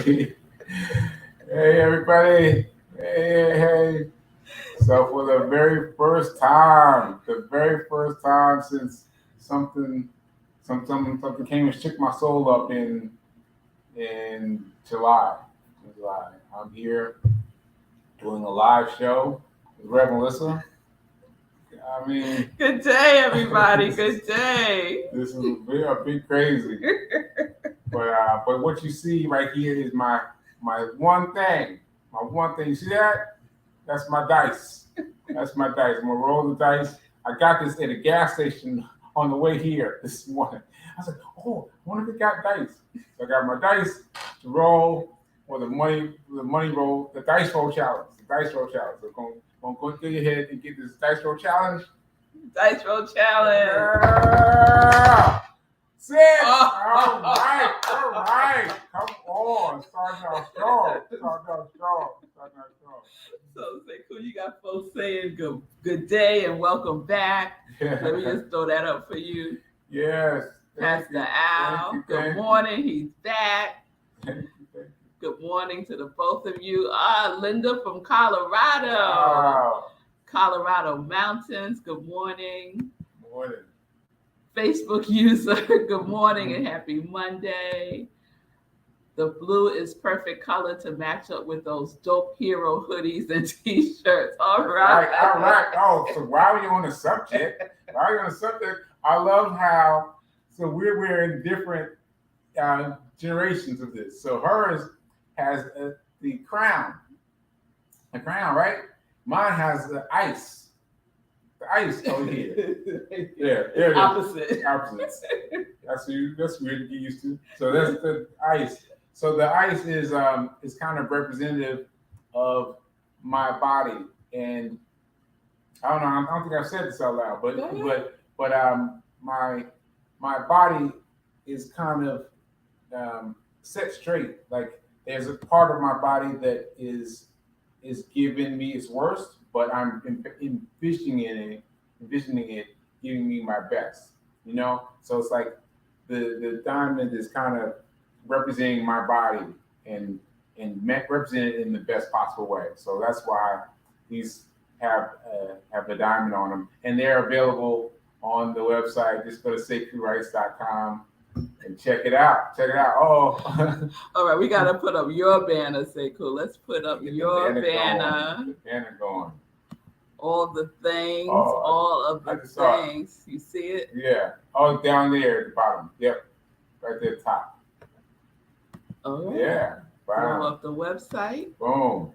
Hey, everybody. Hey. So for the very first time since something, something came and shook my soul up in July. I'm here doing a live show with Reverend Melissa. I mean, Good day, everybody. Good day. this is a bit crazy. But what you see right here is my one thing. My one thing. You see that? That's my dice. That's my dice. I'm gonna roll the dice. I got this at a gas station on the way here this morning. I was like, oh, I wonder if it got dice. So I got my dice to roll for the money roll, the dice roll challenge. The dice roll challenge. So gonna go through your head and get this dice roll challenge. Dice roll challenge. Yeah. Six. Oh. All right. Come on. Starting out strong. So, Sekou, you got folks saying good day and welcome back. Yeah. Let me just throw that up for you. Yes. Pastor Al, good morning. He's back. Good morning to the both of you. Linda from Colorado. Wow. Colorado Mountains, good morning. Morning. Facebook user, good morning and happy Monday. The blue is perfect color to match up with those dope hero hoodies and t-shirts. All right. All right. Oh, so while you're on the subject, I love how, so we're in different generations of this. So hers has the crown, right? Mine has the ice over here. Yeah, there it is. Opposites. That's weird to get used to. So that's the ice. So the ice is kind of representative of my body, and I don't know. I don't think I've said this out loud, but my body is kind of set straight. Like there's a part of my body that is giving me its worst, but I'm envisioning it giving me my best. You know, so it's like the diamond is kind of representing my body and represented in the best possible way. So that's why these have the diamond on them, and they're available on the website. Just go to SekouRice.com and check it out. Oh, all right, we got to put up your banner, Sekou. Let's put up your banner. The banner going. All the things, all of the things. You see it? Yeah. Oh, down there at the bottom. Yep. Right there at the top. All right. Yeah. Wow. Pull up the website. Boom.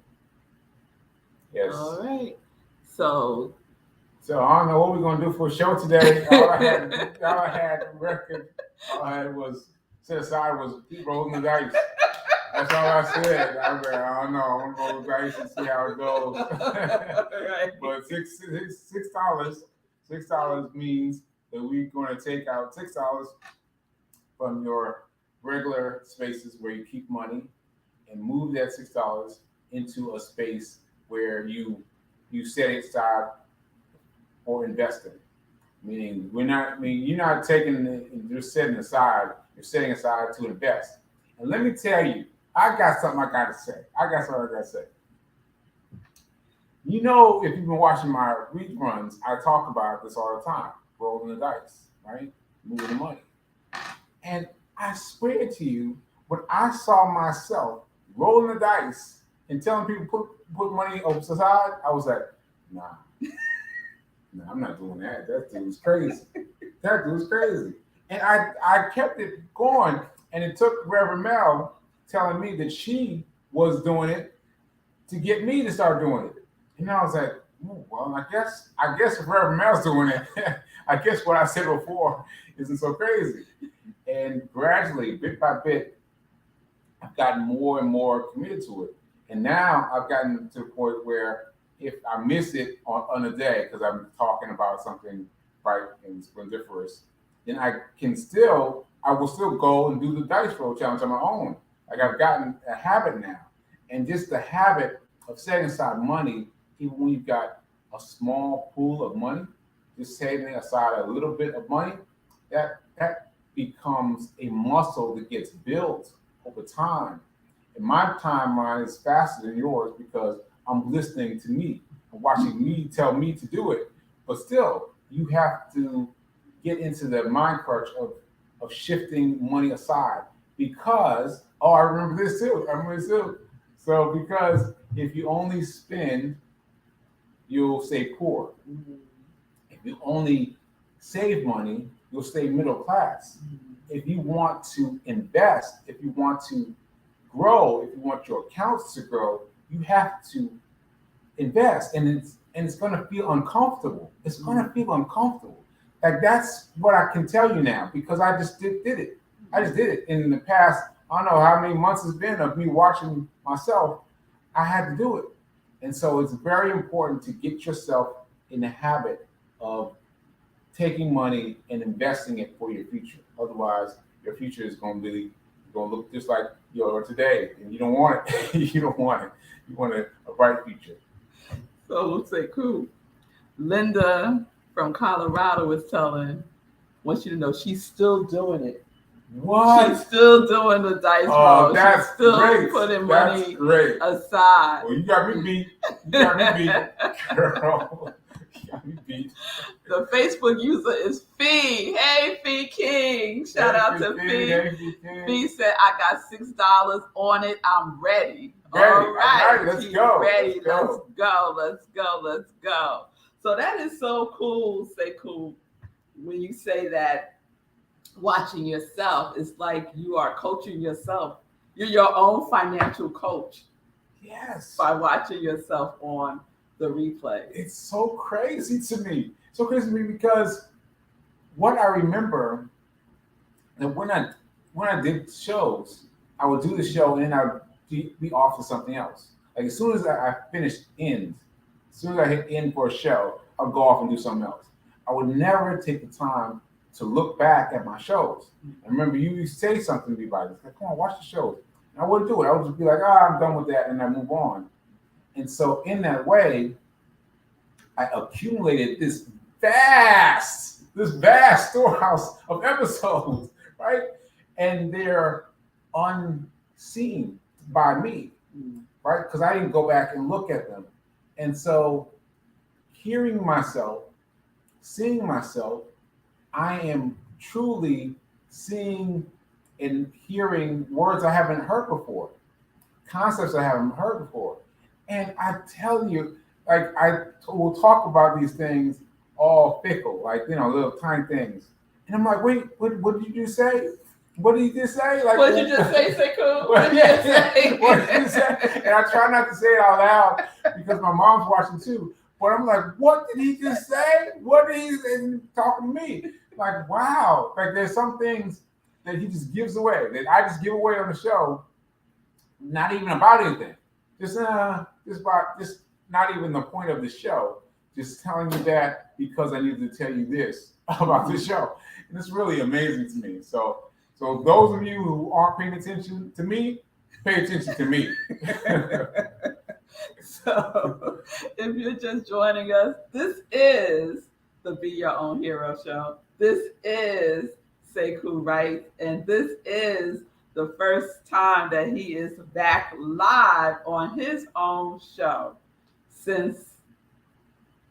Yes. All right. So I don't know what we're gonna do for a show today. All I had was set aside was keep rolling the dice. That's all I said. I don't know. I'm gonna roll the dice and see how it goes. Right. But $6 means that we're gonna take out $6 from your regular spaces where you keep money and move that $6 into a space where you set it aside for investing. Meaning you're not taking it and just setting aside, you're setting aside to invest. And let me tell you, I got something I gotta say. You know, if you've been watching my reruns, I talk about this all the time, rolling the dice, right? Moving the money. And I swear to you, when I saw myself rolling the dice and telling people put money aside, I was like, nah, I'm not doing that. That dude's crazy. And I kept it going, and it took Reverend Mel telling me that she was doing it to get me to start doing it. And I was like, oh, well, I guess if Reverend Mel's doing it, I guess what I said before isn't so crazy. And gradually, bit by bit, I've gotten more and more committed to it. And now I've gotten to the point where if I miss it on a day, because I'm talking about something bright and splendiferous, then I will still go and do the dice roll challenge on my own. Like I've gotten a habit now. And just the habit of setting aside money, even when you've got a small pool of money, just setting aside a little bit of money, that becomes a muscle that gets built over time. And my timeline is faster than yours because I'm listening to me and watching me tell me to do it. But still, you have to get into the mind crutch of shifting money aside because, oh, I remember this too. I remember this too. So because if you only spend, you'll stay poor. If you only save money, you'll stay middle class. If you want to invest, if you want to grow, if you want your accounts to grow, you have to invest, and it's going to feel uncomfortable. It's going to feel uncomfortable. Like that's what I can tell you now because I just did it. I just did it in the past. I don't know how many months it's been of me watching myself. I had to do it, and so it's very important to get yourself in the habit of taking money and investing it for your future. Otherwise, your future is going to look just like your today, and you don't want it. You don't want it. You want a bright future. So Sekou. Linda from Colorado wants you to know she's still doing it. What? She's still doing the dice roll. That's She's still great. putting That's money great. aside. Well, you got me beat. You got me beat, girl. You got me beat. The Facebook user is Fee. Hey, Fee King. Shout out to Fee. Hey, Fee said, I got $6 on it. I'm ready. Ready. All right. Let's go. Ready. Let's go. Let's go. So that is so cool, Sekou, when you say that watching yourself is like you are coaching yourself. You're your own financial coach. Yes. By watching yourself on the replay. It's so crazy to me. So crazy to me because what I remember that when I did shows, I would do the show and then I'd be off to something else. Like as soon as I finished end, as soon as I hit end for a show, I'll go off and do something else. I would never take the time to look back at my shows. And remember, you say something to me about it. Like, come on, watch the shows. And I wouldn't do it. I would just be like, I'm done with that, and I move on. And so in that way, I accumulated this vast storehouse of episodes, right? And they're unseen by me, right? Because I didn't go back and look at them. And so hearing myself, seeing myself, I am truly seeing and hearing words I haven't heard before, concepts I haven't heard before. And I tell you, like I will talk about these things all fickle, like, little tiny things. And I'm like, wait, what did you just say? What did you just say? Like, what did you just say, Sekou? What did you say? What did you say? And I try not to say it out loud because my mom's watching too. But I'm like, what did he just say? What did he say? Talking to me? Like, wow. Like there's some things that he just gives away, that I just give away on the show, not even about anything. Just not even the point of the show. Just telling you that because I needed to tell you this about the show. And it's really amazing to me. So those of you who aren't paying attention to me, pay attention to me. So if you're just joining us, this is the Be Your Own Hero show. This is Sekou Wright, and this is the first time that he is back live on his own show since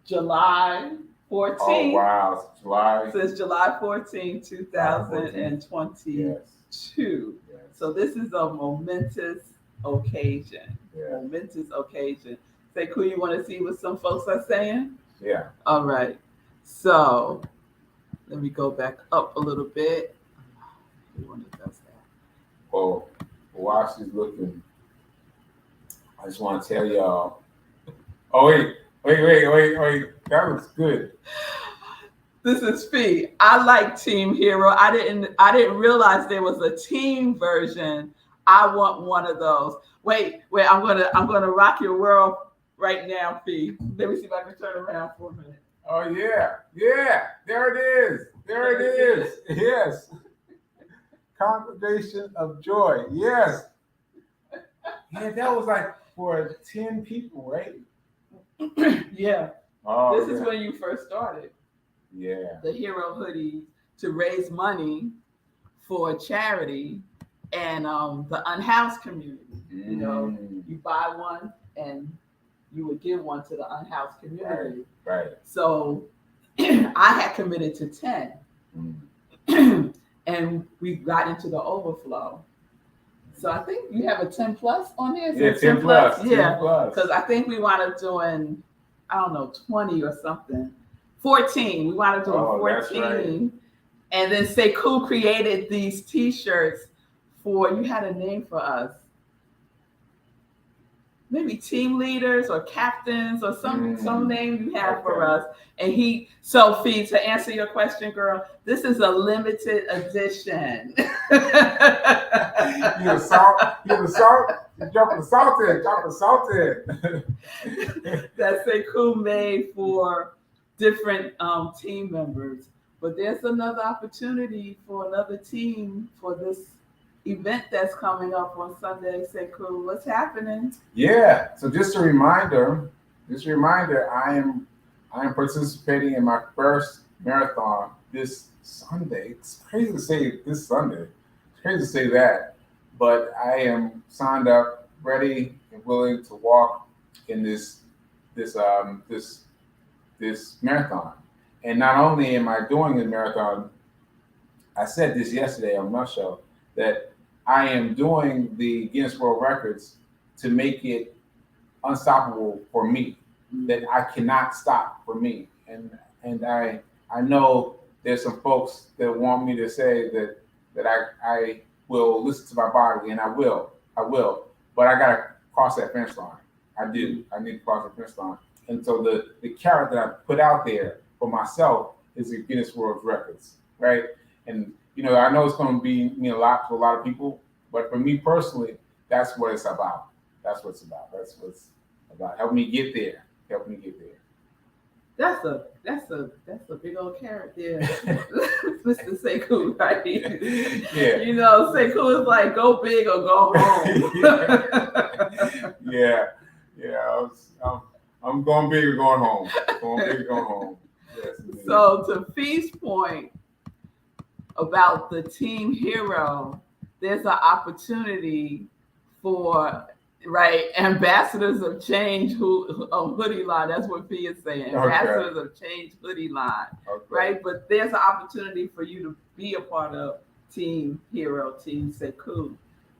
July 14th. Oh, wow. Since July 14, 2022. Yes. So this is a momentous occasion. Yeah. Momentous occasion. Sekou, you want to see what some folks are saying? Yeah. All right. So let me go back up a little bit. Everyone does that. Well, while she's looking, I just want to tell y'all. Oh, wait. That looks good. This is Fee. I like Team Hero. I didn't realize there was a team version. I want one of those. Wait. I'm gonna rock your world right now, Fee. Let me see if I can turn around for a minute. Oh yeah. There it is. Yes. Congregation of Joy. Yes. Yeah, that was like for 10 people, right? Yeah. Oh, this is when you first started. Yeah. The Hero hoodie to raise money for a charity and the unhoused community. You know, you buy one and you would give one to the unhoused community. Right. So I had committed to 10. And we got into the overflow. So I think you have a 10 plus on there. Yeah, 10 plus. Yeah, 10 plus. because I think we wound up doing, I don't know, 20 or something. 14. We wound up doing 14. That's right. And then Sekou created these T-shirts for, you had a name for us. Maybe team leaders or captains or some name you have for us. And Sophie, to answer your question, girl, this is a limited edition. You the salt, drop the salt in. That Sekou made for different team members. But there's another opportunity for another team for this event that's coming up on Sunday. Sekou, what's happening? Yeah. So just a reminder, I am participating in my first marathon this Sunday. It's crazy to say this Sunday. It's crazy to say that, but I am signed up, ready and willing to walk in this marathon. And not only am I doing the marathon, I said this yesterday on my show, that I am doing the Guinness World Records to make it unstoppable for me, that I cannot stop for me. And I know there's some folks that want me to say that I will listen to my body, and I will, but I gotta cross that finish line. I do. I need to cross the finish line. And so the carrot that I put out there for myself is the Guinness World Records, right? And I know it's going to mean a lot to a lot of people, but for me personally, that's what it's about. That's what's about. Help me get there. That's a big old carrot there, Mr. Sekou, right? Yeah. Sekou is like, go big or go home. Yeah. I'm going big or going home. Yes, so to Fee's point about the team hero, there's an opportunity for ambassadors of change hoodie line. That's what Fee is saying. Ambassadors of change hoodie line, right? But there's an opportunity for you to be a part of Team Hero, Team Sekou,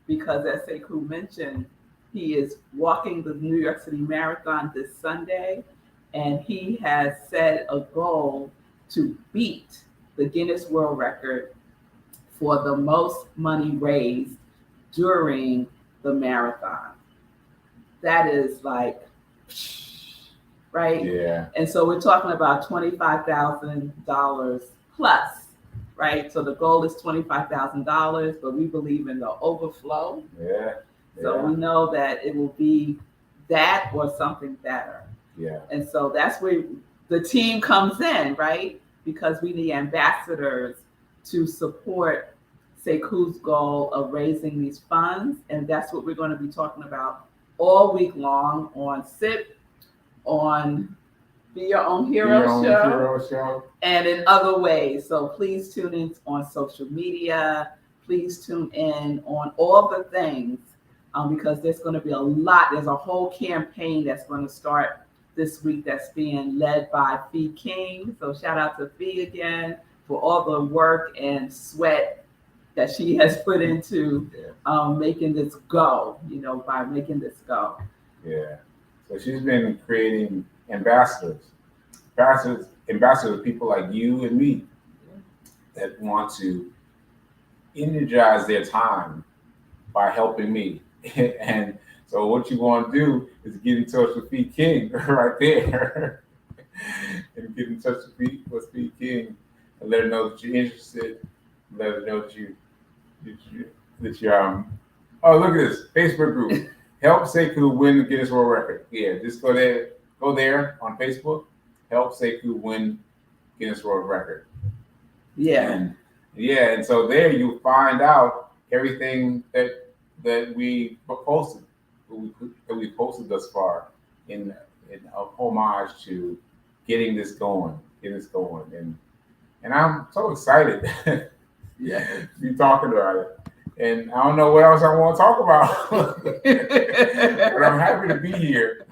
because as Sekou mentioned, he is walking the New York City Marathon this Sunday, and he has set a goal to beat the Guinness World Record for the most money raised during the marathon. That is like, right? Yeah. And so we're talking about $25,000 plus, right? So the goal is $25,000, but we believe in the overflow. Yeah. So we know that it will be that or something better. Yeah. And so that's where the team comes in, right? Because we need ambassadors to support Sekou's goal of raising these funds. And that's what we're going to be talking about all week long on SIP, on Be Your Own Hero Show, and in other ways. So please tune in on social media. Please tune in on all the things because there's going to be a lot. There's a whole campaign that's going to start this week that's being led by Fee King. So shout out to Fee again for all the work and sweat that she has put into making this go, by making this go. Yeah. So she's been creating ambassadors, people like you and me that want to energize their time by helping me. And so what you want to do is get in touch with Fee King right there. And get in touch with Fee King and let her know that you're interested. Let her know that you're oh, look at this Facebook group. Help Sekou win the Guinness World Record. Yeah, just go there on Facebook. Help Sekou win Guinness World Record. Yeah. And so there you'll find out everything that we posted, that we posted thus far in a homage to getting this going. And I'm so excited. Yeah. to be talking about it. And I don't know what else I want to talk about, but I'm happy to be here.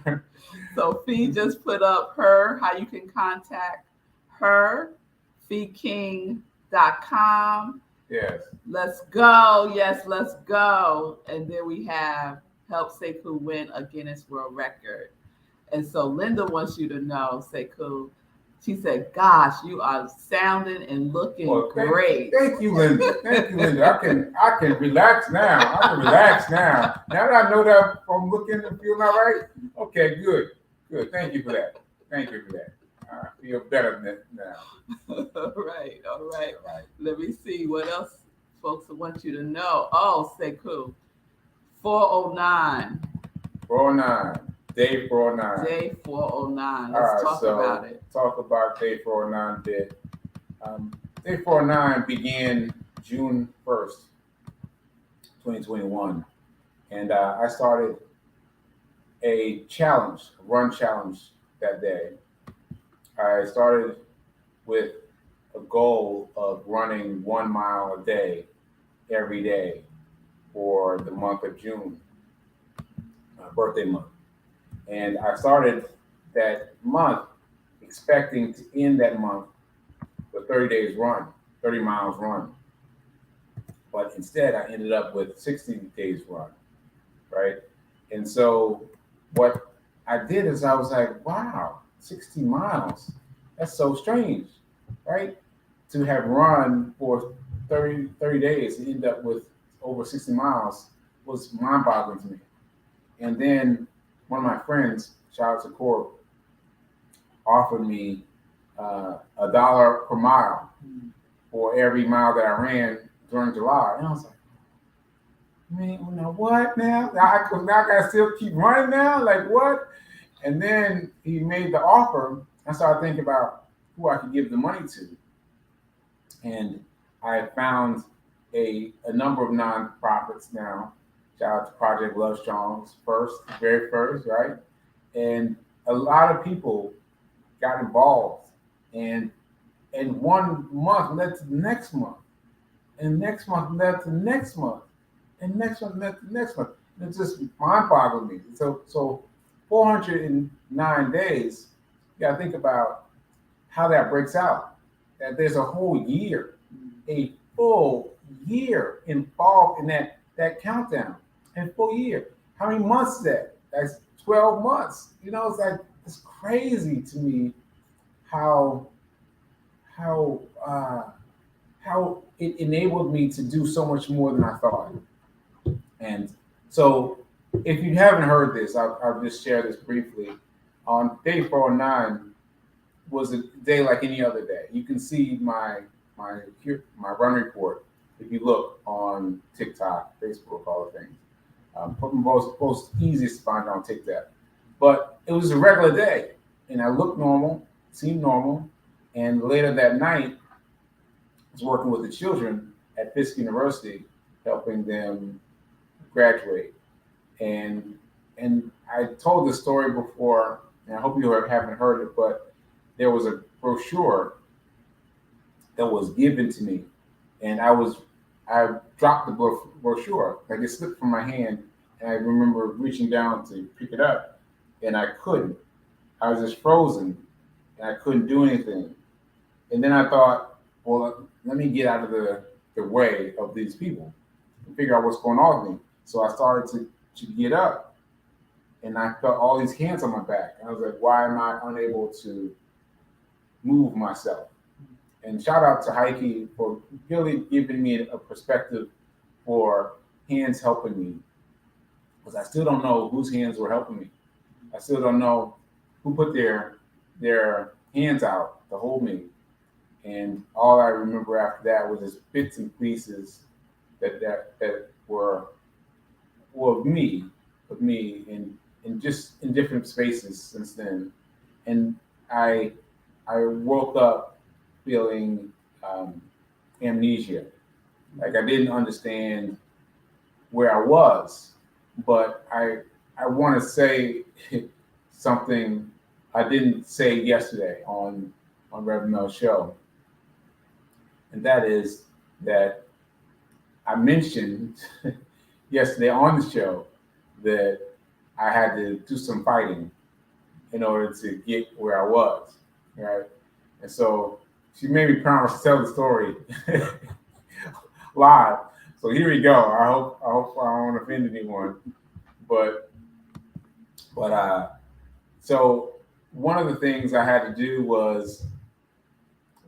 So Fee just put up how you can contact her, feeking.com. Yes. Let's go. Yes, let's go. And then we have help Sekou win a Guinness World Record. And so Linda wants you to know, Sekou, she said, gosh, you are sounding and looking great. Thank you, Linda. Thank you, Linda. I can relax now. I can relax now. Now that I know that I'm looking and feeling all right. Okay, good. Good. Thank you for that. Thank you for that. I feel better now. All right. Let me see what else folks want you to know. Oh, Sekou, 409. 409. Day 409. Day 409. Let's talk about it. Talk about day 409 a bit. Day 409 began June 1st, 2021. And I started a run challenge that day. I started with a goal of running 1 mile a day, every day, for the month of June, my birthday month. And I started that month expecting to end that month with 30 miles run. But instead, I ended up with 60 days run, right? And so what I did is I was like, wow, 60 miles, that's so strange, right? To have run for 30 days and end up with over 60 miles was mind-boggling to me. And then one of my friends, shout out to Corp, offered me $1 per mile for every mile that I ran during July. And I was like, man, now what now? Now I gotta still keep running now? Like what? And then he made the offer. I started thinking about who I could give the money to. And I found a number of nonprofits now. Shout out to Project Love Strong's very first, right? And a lot of people got involved. And 1 month led to the next month. And next month led to the next month. And next month led to the next month. And it's just mind-boggling me. So 409 days, you gotta think about how that breaks out. That there's a whole year, a full year involved in that countdown. A full year. How many months is that? That's 12 months. You know, it's crazy to me how it enabled me to do so much more than I thought. And so if you haven't heard this, I'll just share this briefly. On day 409 was a day like any other day. You can see my run report if you look on TikTok, Facebook, all the things. Most easiest to find on TikTok. But it was a regular day, and I looked normal, seemed normal. And later that night, I was working with the children at Fisk University, helping them graduate. And I told this story before, and I hope you haven't heard it, but there was a brochure that was given to me, and I dropped the brochure, like it slipped from my hand, and I remember reaching down to pick it up, and I couldn't. I was just frozen, and I couldn't do anything. And then I thought, well, let me get out of the way of these people and figure out what's going on with me. So I started to get up, and I felt all these hands on my back. And I was like, why am I unable to move myself? And shout out to Heike for really giving me a perspective for hands helping me. Because I still don't know whose hands were helping me. I still don't know who put their hands out to hold me. And all I remember after that was just bits and pieces that were of me in just in different spaces since then. And I woke up feeling amnesia. Like I didn't understand where I was, but I want to say something I didn't say yesterday on Reverend Mel's show. And that is that I mentioned yesterday on the show that I had to do some fighting in order to get where I was, right? And so she made me promise to tell the story live. So here we go. I hope I don't offend anyone, but so one of the things I had to do was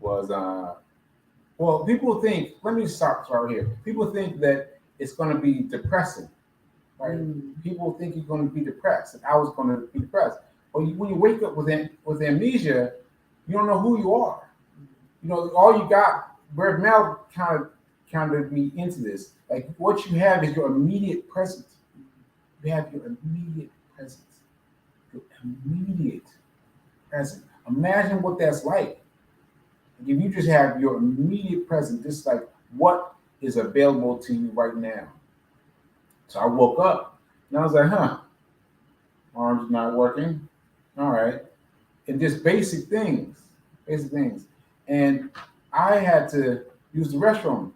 well, people think. Let me start right here. People think that it's going to be depressing, right? People think you're going to be depressed, and I was going to be depressed. But when you wake up with amnesia, you don't know who you are. You know, all you got. Brad Mel kind of me into this. Like what you have is your immediate present. You have your immediate presence. Your immediate present. Imagine what that's like. If you just have your immediate present, just like what is available to you right now. So I woke up and I was like, arms not working. All right. And just basic things. And I had to use the restroom.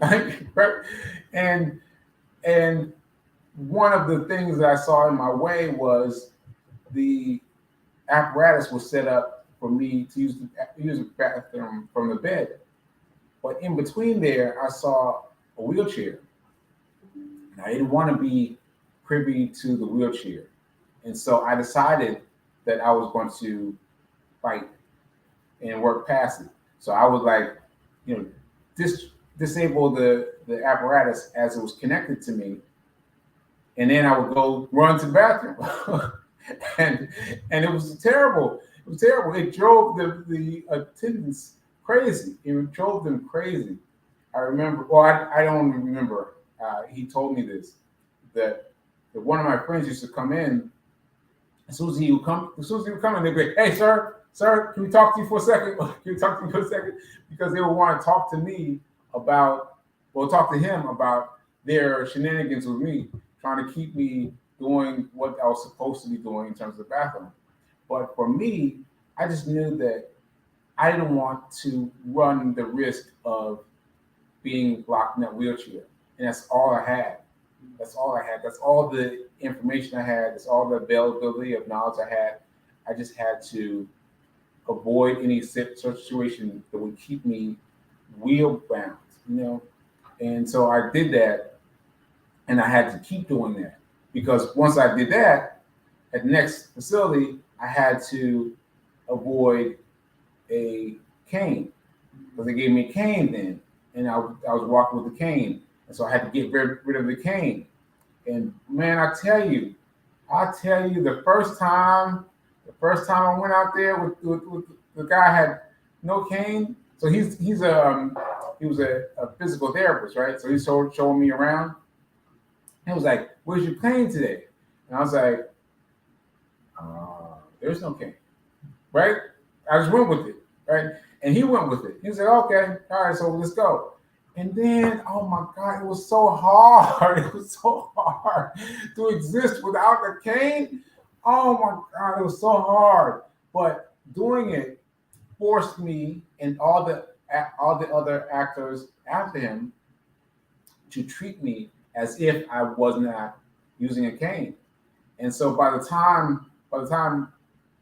Right? And one of the things that I saw in my way was the apparatus was set up for me to use the bathroom from the bed. But in between there, I saw a wheelchair. And I didn't want to be privy to the wheelchair. And so I decided that I was going to fight and work past it. So I would like, disable the apparatus as it was connected to me. And then I would go run to the bathroom. and it was terrible. It was terrible. It drove the attendants crazy. It drove them crazy. I remember, I don't remember. He told me this, that one of my friends used to come in. As soon as he would come in, they'd be like, "Hey, sir, can we talk to you for a second? Can you talk to me for a second?" Because they would want to talk to me talk to him about their shenanigans with me, trying to keep me doing what I was supposed to be doing in terms of the bathroom. But for me, I just knew that I didn't want to run the risk of being locked in that wheelchair. And that's all I had. That's all I had. That's all the information I had. That's all the availability of knowledge I had. I just had to avoid any situation that would keep me wheel bound, And so I did that, and I had to keep doing that because once I did that, at the next facility, I had to avoid a cane because they gave me a cane then, and I was walking with the cane, and so I had to get rid of the cane. And man, I tell you, the first time I went out there with the guy had no cane. So he was a physical therapist, right? So he's showing me around. He was like, "Where's your cane today?" And I was like, "There's no cane," right? I just went with it, right? And he went with it. He was like, "Okay, all right, so let's go." And then, oh my God, it was so hard. It was so hard to exist without a cane. Oh my God, it was so hard. But doing it forced me and all the other actors after him to treat me as if I was not using a cane. And so by the time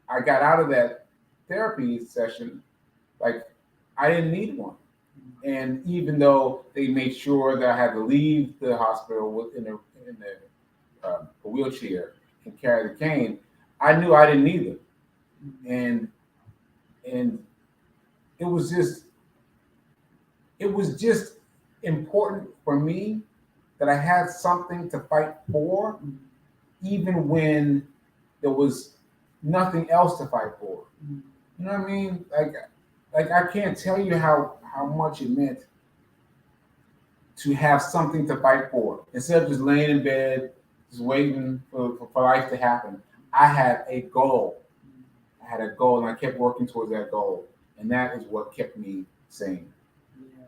I got out of that therapy session, like I didn't need one. And even though they made sure that I had to leave the hospital in a wheelchair and carry the cane, I knew I didn't need it. And it was just important for me that I had something to fight for, even when there was nothing else to fight for. You know what I mean? Like I can't tell you how much it meant to have something to fight for. Instead of just laying in bed, just waiting for life to happen. I had a goal. And I kept working towards that goal. And that is what kept me sane. Yeah.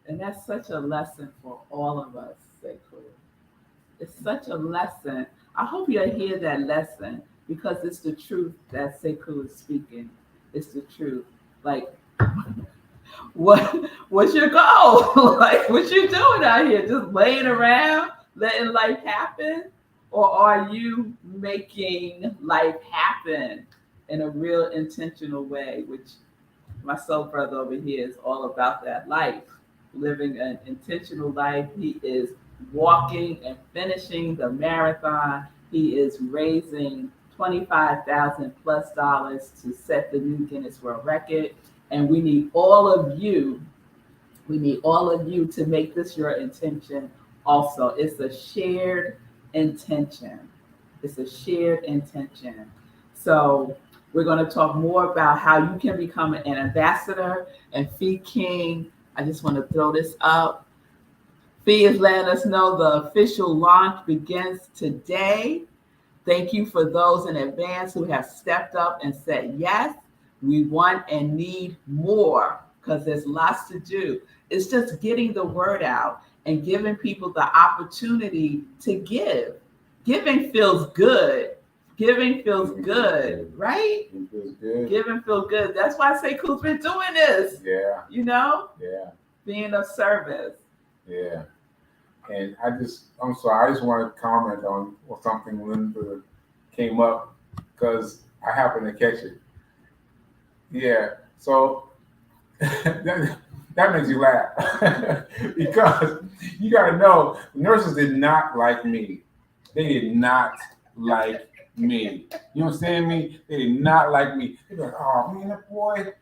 And that's such a lesson for all of us, Sekou. It's such a lesson. I hope you hear that lesson because it's the truth that Sekou is speaking. It's the truth. Like what's your goal? Like, what you doing out here? Just laying around, letting life happen? Or are you making life happen in a real intentional way, which my soul brother over here is all about that life, living an intentional life. He is walking and finishing the marathon. He is raising $25,000 plus to set the new Guinness World Record. And we need all of you. We need all of you to make this your intention also. It's a shared intention. It's a shared intention. So we're going to talk more about how you can become an ambassador. And Fee King, I just want to throw this up. Fee is letting us know the official launch begins today. Thank you for those in advance who have stepped up and said yes. We want and need more because there's lots to do. It's just getting the word out and giving people the opportunity to give. Giving feels good. Giving feels good, right? It feels good. Giving feels good. That's why Sekou's been doing this. Yeah. You know? Yeah. Being of service. Yeah. And I'm sorry, I just want to comment on something Linda came up because I happened to catch it. Yeah. So that makes you laugh because you got to know nurses did not like me. They did not like me. You understand me? They did not like me. They were like, oh man, that boy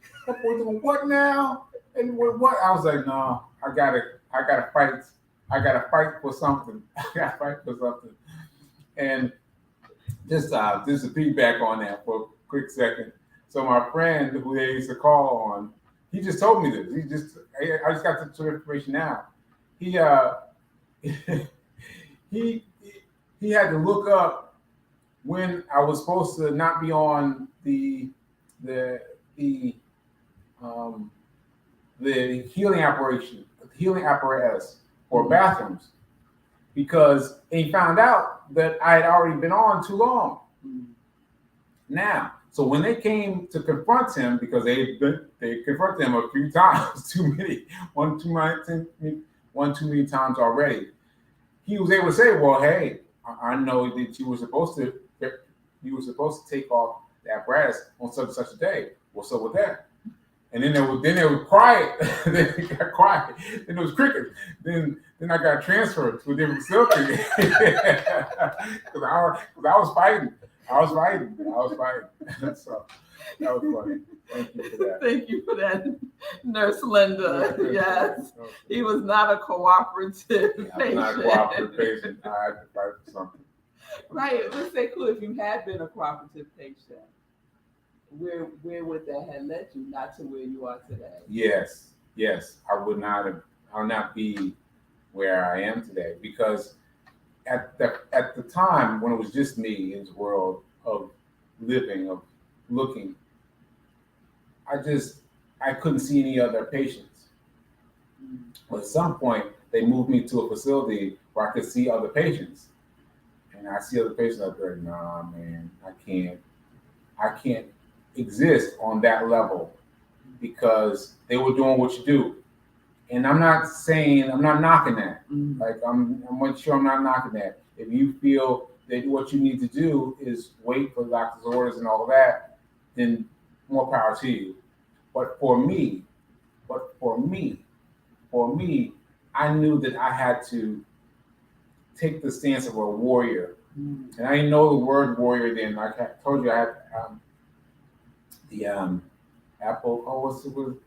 doing what now? And what? I was like, no, I gotta fight. I gotta fight for something. I gotta fight for something. And just a feedback on that for a quick second. So my friend who they used to call on, he just told me this. I just got the information now. He he had to look up when I was supposed to not be on the healing apparatus or bathrooms, because he found out that I had already been on too long. Now, so when they came to confront him, because they confronted him a few times, one too many times already, he was able to say, "Well, hey, I know that you were supposed to take off the apparatus on such and such a day. What's up with that?" And then they were quiet. Then it got quiet. Then it was cricket. Then I got transferred to a different facility because I was fighting. So that was funny. Thank you for that. Thank you for that, Nurse Linda. Yes, he was not a cooperative patient. I'm not a cooperative patient. I had to fight for something. Right. Let's say, cool. If you had been a cooperative patient, where would that have led you? Not to where you are today. Yes. I would not be where I am today, because at the time when it was just me in this world of living, of looking, I couldn't see any other patients. But at some point, they moved me to a facility where I could see other patients. And I see other patients out there, nah, man, I can't exist on that level, because they were doing what you do. And I'm not knocking that. Like I'm sure I'm not knocking that. If you feel that what you need to do is wait for the doctor's orders and all that, then more power to you. But for me, I knew that I had to take the stance of a warrior. And I didn't know the word warrior then. Like I told you, I had the Apple. Oh,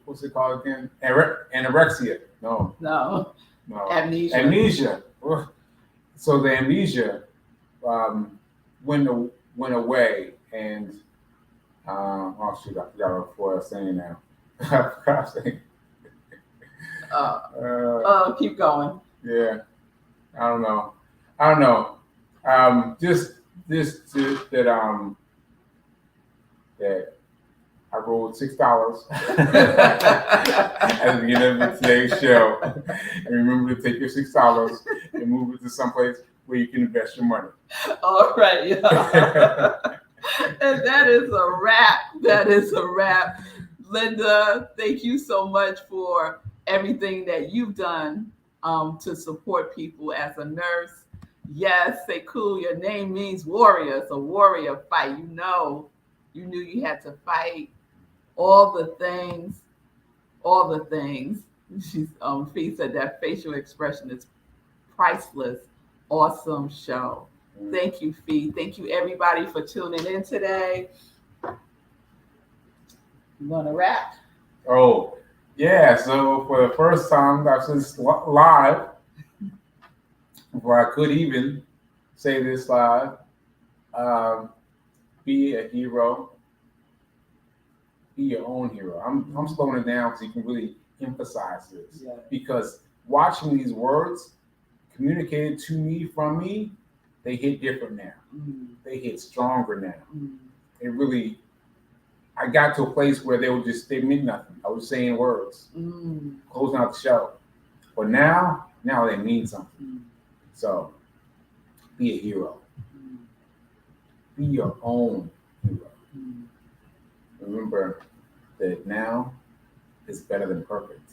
what's it called again? Anorexia. No. Amnesia. So the amnesia went away, and oh shoot, I forgot what I was saying now. I forgot what I was saying. Keep going. Yeah, I don't know. Just that I rolled $6 at the beginning of today's show. And remember to take your $6 and move it to someplace where you can invest your money. All right, yeah. And that is a wrap. Linda, thank you so much for everything that you've done to support people as a nurse. Yes, Sekou, your name means warrior. It's a warrior fight. You knew you had to fight all the things. She's Fee said that facial expression is priceless. Awesome show. Thank you, Fee. Thank you, everybody, for tuning in today. You want to wrap? Oh, yeah. So for the first time, I've since live, before I could even say this live, be a hero. Be your own hero. I'm slowing it down so you can really emphasize this. Yeah. Because watching these words communicated to me from me, they hit different now. They hit stronger now. It really, I got to a place where they meant nothing. I was saying words, closing out the show. But now they mean something. So be a hero. Be your own hero. Remember that now is better than perfect.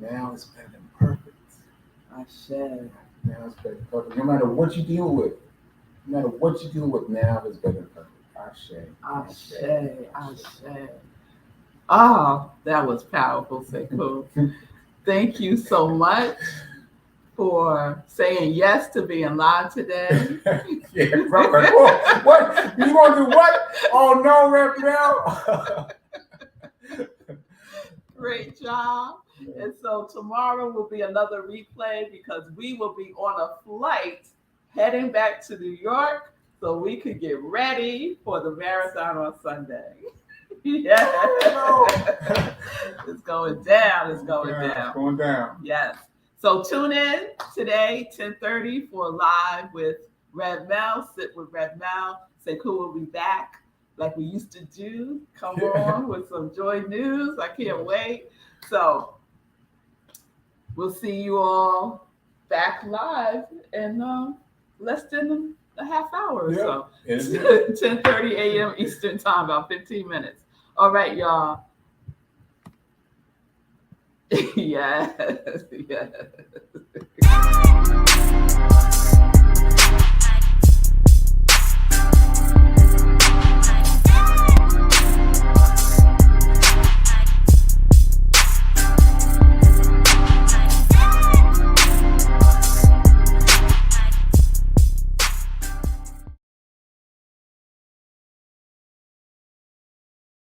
Now is better than perfect. I said. Now it's better than perfect. No matter what you deal with, now is better than perfect. I say. Oh, that was powerful, Sekou. Thank you so much for saying yes to being live today. Yeah, I'm like, whoa, what? You want to do what? Oh no, Raphael. Great job. And so tomorrow will be another replay because we will be on a flight heading back to New York so we could get ready for the marathon on Sunday. Yeah. Oh, no. It's going down. It's going Yeah, down. it's going down. Yes. So tune in today, 10:30 for live with Red Mel. Sit with Red Mel. Sekou will be back like we used to do. Come on with some joy news. I can't wait. So we'll see you all back live in less than a half hour or so. 10:30 a.m. Eastern time, about 15 minutes. All right, y'all. Yes.